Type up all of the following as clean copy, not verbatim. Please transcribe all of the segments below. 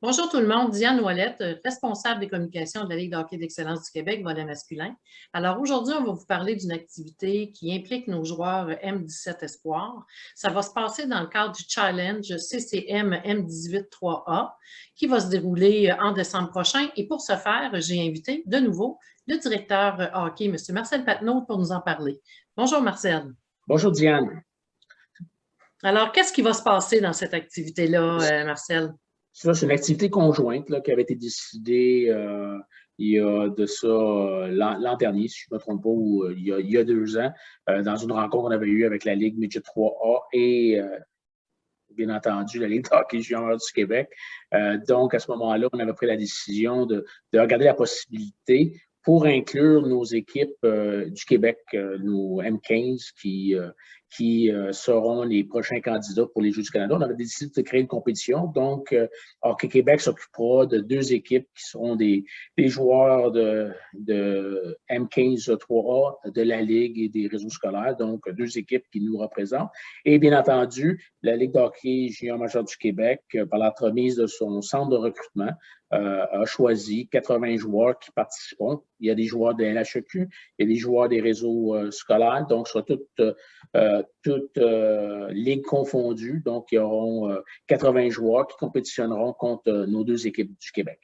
Bonjour tout le monde, Diane Ouellette, responsable des communications de la Ligue de hockey d'excellence du Québec, volet masculin. Alors aujourd'hui, on va vous parler d'une activité qui implique nos joueurs M17 Espoir. Ça va se passer dans le cadre du challenge CCM M18 3A qui va se dérouler en décembre prochain. Et pour ce faire, j'ai invité de nouveau le directeur hockey, M. Marcel Patnaud, pour nous en parler. Bonjour Marcel. Bonjour Diane. Alors, qu'est-ce qui va se passer dans cette activité-là, Marcel? Ça, c'est une activité conjointe là, qui avait été décidée il y a de ça l'an dernier, si je ne me trompe pas, ou il y a 2 ans, dans une rencontre qu'on avait eue avec la Ligue Midget 3A et bien entendu la Ligue de hockey junior du Québec. Donc, à ce moment-là, on avait pris la décision de regarder la possibilité pour inclure nos équipes du Québec, nos M15 qui seront les prochains candidats pour les Jeux du Canada. On avait décidé de créer une compétition. Donc, Hockey Québec s'occupera de 2 équipes qui seront des joueurs de M15 3A, de la Ligue et des réseaux scolaires. Donc, 2 équipes qui nous représentent. Et bien entendu, la Ligue de hockey junior majeur du Québec, par l'entremise de son centre de recrutement, a choisi 80 joueurs qui participeront. Il y a des joueurs de LHEQ, il y a des joueurs des réseaux scolaires, donc ce sera toutes ligues confondues. Donc, il y auront 80 joueurs qui compétitionneront contre nos 2 équipes du Québec.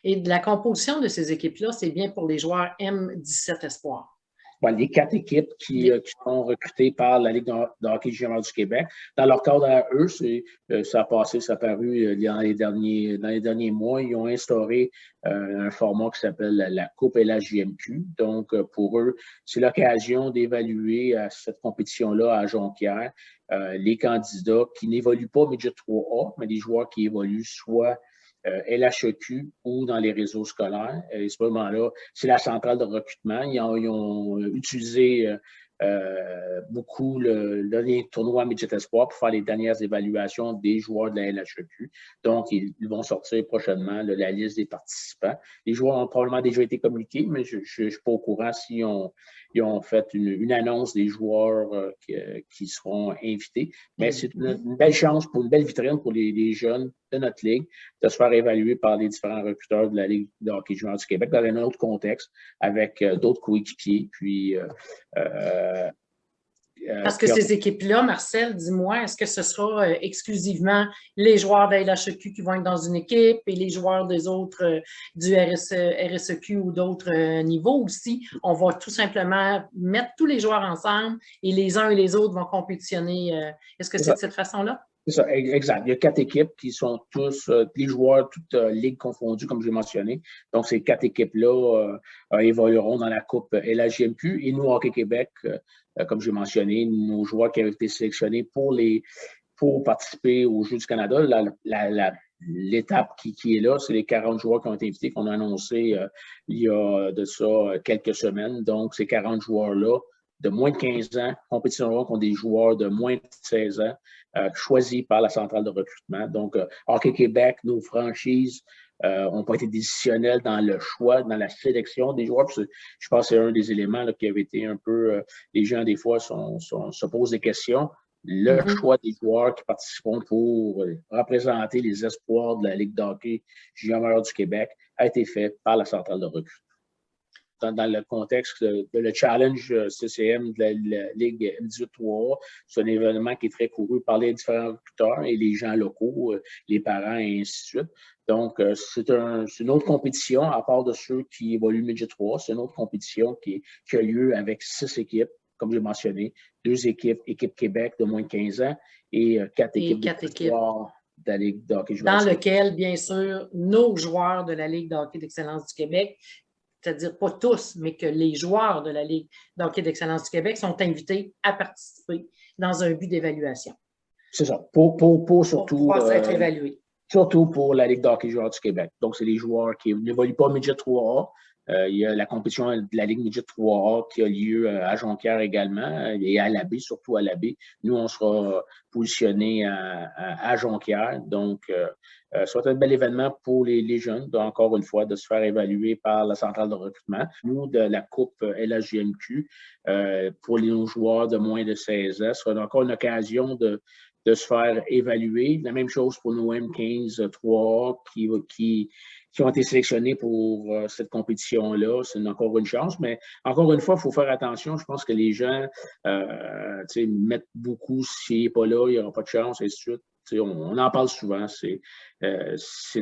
Et de la composition de ces équipes-là, c'est bien pour les joueurs M17 Espoir. Les 4 équipes qui sont recrutées par la Ligue de hockey junior du Québec. Dans leur cadre à eux, ça a apparu dans les derniers mois. Ils ont instauré un format qui s'appelle la Coupe LHJMQ. Donc, pour eux, c'est l'occasion d'évaluer à cette compétition-là à Jonquière les candidats qui n'évoluent pas Midget 3A, mais des joueurs qui évoluent soit LHEQ ou dans les réseaux scolaires. Et à ce moment-là, c'est la centrale de recrutement. Ils ont utilisé beaucoup le dernier tournoi Midget Espoir pour faire les dernières évaluations des joueurs de la LHEQ. Donc, ils vont sortir prochainement la liste des participants. Les joueurs ont probablement déjà été communiqués, mais je ne suis pas au courant s'ils ont fait une annonce des joueurs qui seront invités. Mais c'est une belle chance, une belle vitrine pour les jeunes de notre ligue de se faire évaluer par les différents recruteurs de la Ligue de hockey junior du Québec dans un autre contexte avec d'autres coéquipiers. Puis, parce que ces équipes-là, Marcel, dis-moi, est-ce que ce sera exclusivement les joueurs de la LHEQ qui vont être dans une équipe et les joueurs des autres du RSEQ ou d'autres niveaux aussi? On va tout simplement mettre tous les joueurs ensemble et les uns et les autres vont compétitionner. Est-ce que c'est de cette façon-là? C'est ça, exact. Il y a 4 équipes qui sont tous, les joueurs, toutes ligues confondues, comme j'ai mentionné. Donc, ces 4 équipes-là évolueront dans la Coupe LHJMQ. Et nous, Hockey Québec, comme j'ai mentionné, nos joueurs qui avaient été sélectionnés pour participer aux Jeux du Canada, l'étape qui est là, c'est les 40 joueurs qui ont été invités, qu'on a annoncé il y a de ça quelques semaines. Donc, ces 40 joueurs-là, de moins de 15 ans, compétitionneront contre des joueurs de moins de 16 ans, choisis par la centrale de recrutement. Donc, Hockey Québec, nos franchises n'ont pas été décisionnelles dans le choix, dans la sélection des joueurs. Je pense que c'est un des éléments là, qui avait été un peu, les gens des fois se posent des questions. Le choix des joueurs qui participeront pour représenter les espoirs de la Ligue de hockey junior majeur du Québec a été fait par la centrale de recrutement. Dans le contexte de le challenge CCM de la Ligue M18-3A, c'est un événement qui est très couru par les différents recruteurs et les gens locaux, les parents et ainsi de suite. Donc, c'est une autre compétition, à part de ceux qui évoluent Midget 3, c'est une autre compétition qui a lieu avec 6 équipes, comme j'ai mentionné, 2 équipes, équipe Québec de moins de 15 ans et 4 équipes de la Ligue de hockey dans lequel, bien sûr, nos joueurs de la Ligue de hockey d'excellence du Québec, c'est-à-dire pas tous, mais que les joueurs de la Ligue de hockey d'excellence du Québec sont invités à participer dans un but d'évaluation. C'est ça, pour surtout pouvoir être évalués. Surtout pour la Ligue de hockey junior du Québec. Donc, c'est les joueurs qui n'évoluent pas Midget 3A. Il y a la compétition de la Ligue Midget 3A qui a lieu à Jonquière également et à l'Abbé, surtout à l'Abbé. Nous, on sera positionnés à Jonquière. Donc, ça va être un bel événement pour les jeunes, encore une fois, de se faire évaluer par la centrale de recrutement. Nous, de la Coupe LHJMQ, pour nos joueurs de moins de 16 ans, ce sera encore une occasion de de se faire évaluer. La même chose pour nos M15-3 qui ont été sélectionnés pour cette compétition-là. C'est encore une chance, mais encore une fois, il faut faire attention. Je pense que les gens mettent beaucoup, s'il n'est pas là, il n'y aura pas de chance, et ainsi de suite. On en parle souvent, c'est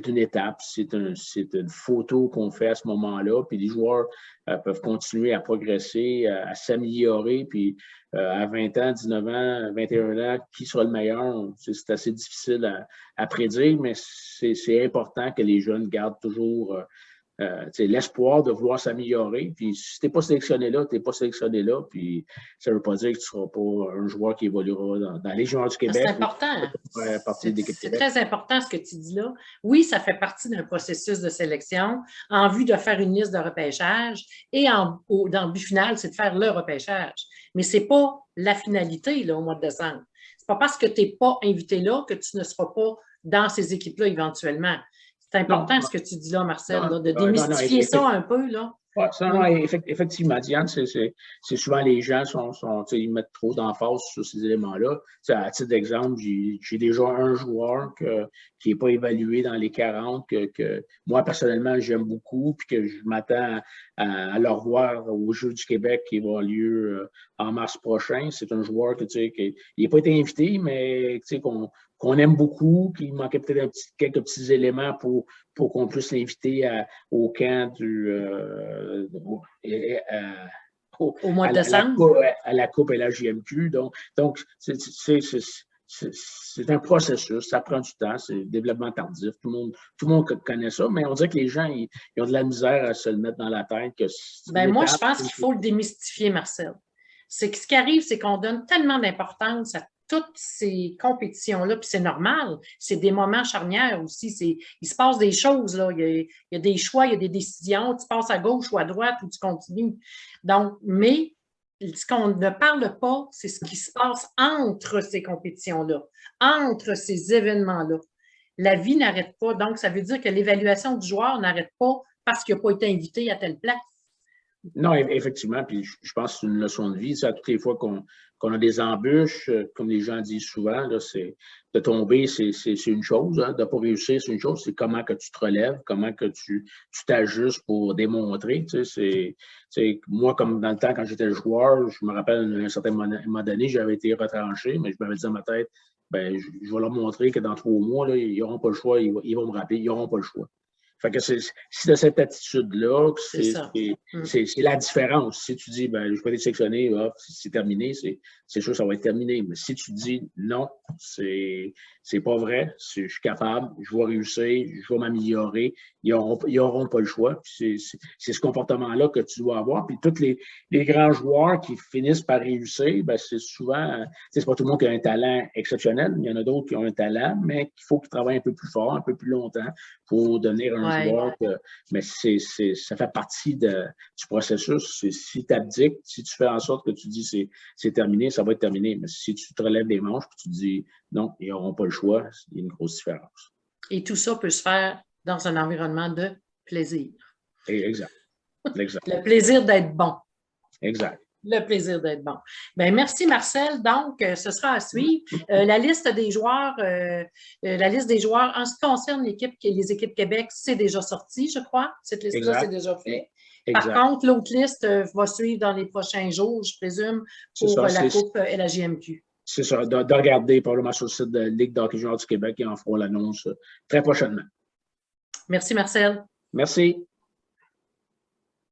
une étape, c'est une photo qu'on fait à ce moment-là, puis les joueurs peuvent continuer à progresser, à s'améliorer, puis à 20 ans, 19 ans, 21 ans, qui sera le meilleur? C'est assez difficile à prédire, mais c'est important que les jeunes gardent toujours l'espoir de vouloir s'améliorer. Puis si tu n'es pas sélectionné là, tu n'es pas sélectionné là. Puis ça ne veut pas dire que tu ne seras pas un joueur qui évoluera dans les joueurs du Québec. C'est important. C'est très important ce que tu dis là. Oui, ça fait partie d'un processus de sélection en vue de faire une liste de repêchage et dans le but final, c'est de faire le repêchage. Mais ce n'est pas la finalité là, au mois de décembre. Ce n'est pas parce que tu n'es pas invité là que tu ne seras pas dans ces équipes-là éventuellement. C'est important ce que tu dis là, Marcel, de démystifier ça un peu. Là. Ouais, effectivement, Diane, c'est souvent les gens ils mettent trop d'emphase sur ces éléments-là. À titre d'exemple, j'ai déjà un joueur qui n'est pas évalué dans les 40, que moi, personnellement, j'aime beaucoup, puis que je m'attends à le revoir aux Jeux du Québec qui vont avoir lieu en mars prochain. C'est un joueur qui n'a pas été invité, mais qu'on aime beaucoup, qu'il manquait peut-être quelques petits éléments pour qu'on puisse l'inviter au camp au mois de décembre. À la Coupe et la JMQ. Donc c'est un processus, ça prend du temps, c'est développement tardif. Tout le monde connaît ça, mais on dirait que les gens ils ont de la misère à se le mettre dans la tête. Moi, je pense qu'il faut le démystifier, Marcel. C'est que ce qui arrive, c'est qu'on donne tellement d'importance à toutes ces compétitions-là, puis c'est normal, c'est des moments charnières aussi, il se passe des choses, là. Il y a des choix, il y a des décisions, tu passes à gauche ou à droite ou tu continues. Donc, mais ce qu'on ne parle pas, c'est ce qui se passe entre ces compétitions-là, entre ces événements-là. La vie n'arrête pas, donc ça veut dire que l'évaluation du joueur n'arrête pas parce qu'il n'a pas été invité à telle place. Non, effectivement, puis je pense que c'est une leçon de vie. À toutes les fois qu'on a des embûches, comme les gens disent souvent, là, de tomber, c'est une chose, hein, de ne pas réussir, c'est une chose, c'est comment que tu te relèves, comment que tu t'ajustes pour démontrer. Moi, comme dans le temps, quand j'étais joueur, je me rappelle à un certain moment donné, j'avais été retranché, mais je m'avais dit dans ma tête, je vais leur montrer que dans 3 mois, là, ils n'auront pas le choix, ils vont me rappeler, ils n'auront pas le choix. Fait que c'est de cette attitude-là que c'est la différence. Si tu dis, je vais pas être sélectionné, c'est terminé, c'est sûr que ça va être terminé. Mais si tu dis, non, c'est pas vrai, je suis capable, je vais réussir, je vais m'améliorer, ils n'auront pas le choix. C'est ce comportement-là que tu dois avoir. Puis tous les grands joueurs qui finissent par réussir, c'est souvent, c'est pas tout le monde qui a un talent exceptionnel. Il y en a d'autres qui ont un talent, mais qu'il faut qu'ils travaillent un peu plus fort, un peu plus longtemps pour devenir un joueur. Mais ça fait partie du processus. Si tu abdiques, si tu fais en sorte que tu dis c'est terminé, ça va être terminé. Mais si tu te relèves des manches et tu dis non, ils n'auront pas le choix, il y a une grosse différence. Et tout ça peut se faire dans un environnement de plaisir. Exact. Le plaisir d'être bon. Exact. Le plaisir d'être bon. Merci, Marcel. Donc, ce sera à suivre. La liste des joueurs, en ce qui concerne les équipes Québec, c'est déjà sorti, je crois. Cette liste-là, c'est déjà fait. Par contre, l'autre liste va suivre dans les prochains jours, je présume, pour la Coupe et la JMQ. C'est ça, de regarder probablement sur le site de la Ligue d'hockey junior du Québec et en feront l'annonce très prochainement. Merci, Marcel. Merci.